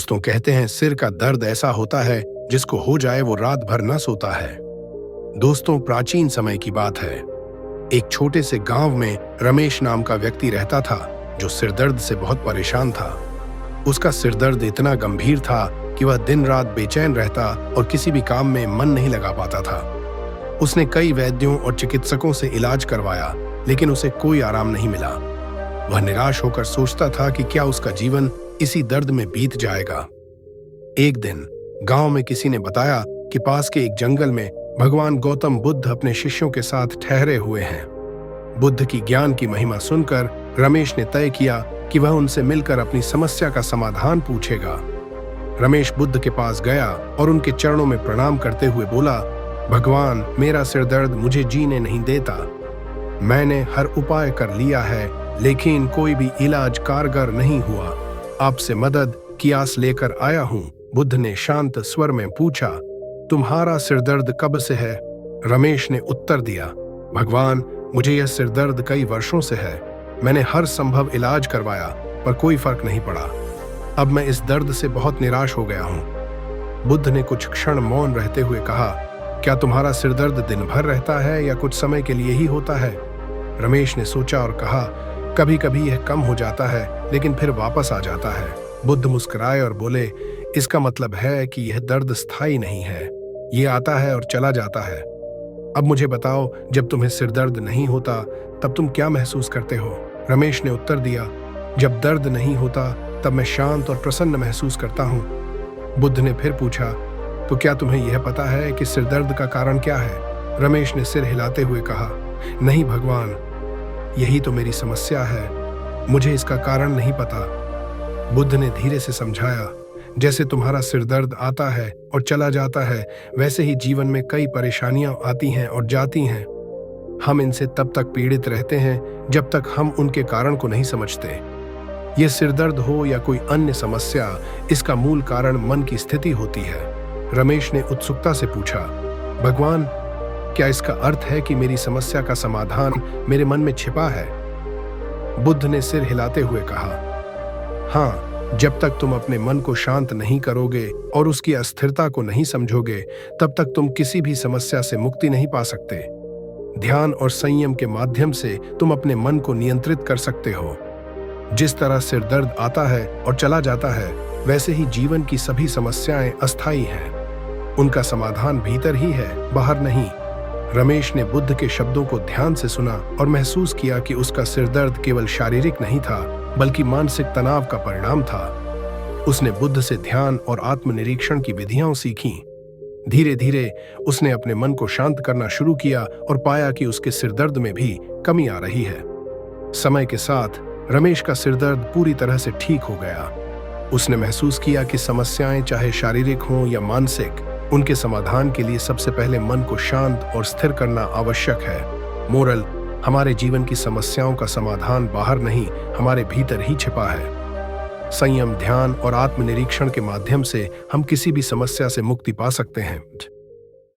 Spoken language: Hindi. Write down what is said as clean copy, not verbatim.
दोस्तों कहते हैं सिर का दर्द ऐसा होता है जिसको हो जाए वो रात भर न सोता है। दोस्तों प्राचीन समय की बात है। एक छोटे से गांव में रमेश नाम का व्यक्ति रहता था जो सिरदर्द से बहुत परेशान था। उसका सिरदर्द इतना गंभीर था कि वह दिन रात बेचैन रहता और किसी भी काम में मन नहीं लगा पाता था। उसने कई वैद्यों और चिकित्सकों से इलाज करवाया लेकिन उसे कोई आराम नहीं मिला। वह निराश होकर सोचता था कि क्या उसका जीवन इसी दर्द में बीत जाएगा। एक दिन गांव में किसी ने बताया कि पास के एक जंगल में भगवान गौतम बुद्ध अपने शिष्यों के साथ ठहरे हुए हैं। बुद्ध की ज्ञान की महिमा सुनकर रमेश ने तय किया कि वह उनसे मिलकर अपनी समस्या का समाधान पूछेगा। रमेश बुद्ध के पास गया और उनके चरणों में प्रणाम करते हुए बोला, भगवान, मेरा सिरदर्द मुझे जीने नहीं देता। मैंने हर उपाय कर लिया है लेकिन कोई भी इलाज कारगर नहीं हुआ। आपसे मदद की आस लेकर आया हूं। बुद्ध ने शांत स्वर में पूछा, तुम्हारा सिरदर्द कब से है? रमेश ने उत्तर दिया, भगवान, मुझे यह सिरदर्द कई वर्षों से है। मैंने हर संभव इलाज करवाया पर कोई फर्क नहीं पड़ा। अब मैं इस दर्द से बहुत निराश हो गया हूं। बुद्ध ने कुछ क्षण मौन रहते हुए कहा, क्या तुम्हारा सिरदर्द दिन भर रहता है या कुछ समय के लिए ही होता है? रमेश ने सोचा और कहा, कभी कभी यह कम हो जाता है लेकिन फिर वापस आ जाता है। बुद्ध मुस्कुराए और बोले, इसका मतलब है कि यह दर्द स्थायी नहीं है, ये आता है और चला जाता है। अब मुझे बताओ, जब तुम्हें सिरदर्द नहीं होता तब तुम क्या महसूस करते हो? रमेश ने उत्तर दिया, जब दर्द नहीं होता तब मैं शांत और प्रसन्न महसूस करता हूँ। बुद्ध ने फिर पूछा, तो क्या तुम्हें यह पता है कि सिरदर्द का कारण क्या है? रमेश ने सिर हिलाते हुए कहा, नहीं भगवान, यही तो मेरी समस्या है, मुझे इसका कारण नहीं पता। बुद्ध ने धीरे से समझाया, जैसे तुम्हारा सिरदर्द आता है और चला जाता है वैसे ही जीवन में कई परेशानियां आती हैं और जाती हैं। हम इनसे तब तक पीड़ित रहते हैं जब तक हम उनके कारण को नहीं समझते। ये सिरदर्द हो या कोई अन्य समस्या, इसका मूल कारण मन की स्थिति होती है। रमेश ने उत्सुकता से पूछा, भगवान, क्या इसका अर्थ है कि मेरी समस्या का समाधान मेरे मन में छिपा है? बुद्ध ने सिर हिलाते हुए कहा, हाँ, जब तक तुम अपने मन को शांत नहीं करोगे और उसकी अस्थिरता को नहीं समझोगे तब तक तुम किसी भी समस्या से मुक्ति नहीं पा सकते। ध्यान और संयम के माध्यम से तुम अपने मन को नियंत्रित कर सकते हो। जिस तरह सिरदर्द आता है और चला जाता है वैसे ही जीवन की सभी समस्याएं अस्थायी हैं। उनका समाधान भीतर ही है, बाहर नहीं। रमेश ने बुद्ध के शब्दों को ध्यान से सुना और महसूस किया कि उसका सिरदर्द केवल शारीरिक नहीं था बल्कि मानसिक तनाव का परिणाम था। उसने बुद्ध से ध्यान और आत्मनिरीक्षण की विधियां सीखीं। धीरे धीरे उसने अपने मन को शांत करना शुरू किया और पाया कि उसके सिरदर्द में भी कमी आ रही है। समय के साथ रमेश का सिरदर्द पूरी तरह से ठीक हो गया। उसने महसूस किया कि समस्याएं चाहे शारीरिक हों या मानसिक, उनके समाधान के लिए सबसे पहले मन को शांत और स्थिर करना आवश्यक है। मोरल, हमारे जीवन की समस्याओं का समाधान बाहर नहीं, हमारे भीतर ही छिपा है। संयम, ध्यान और आत्मनिरीक्षण के माध्यम से हम किसी भी समस्या से मुक्ति पा सकते हैं।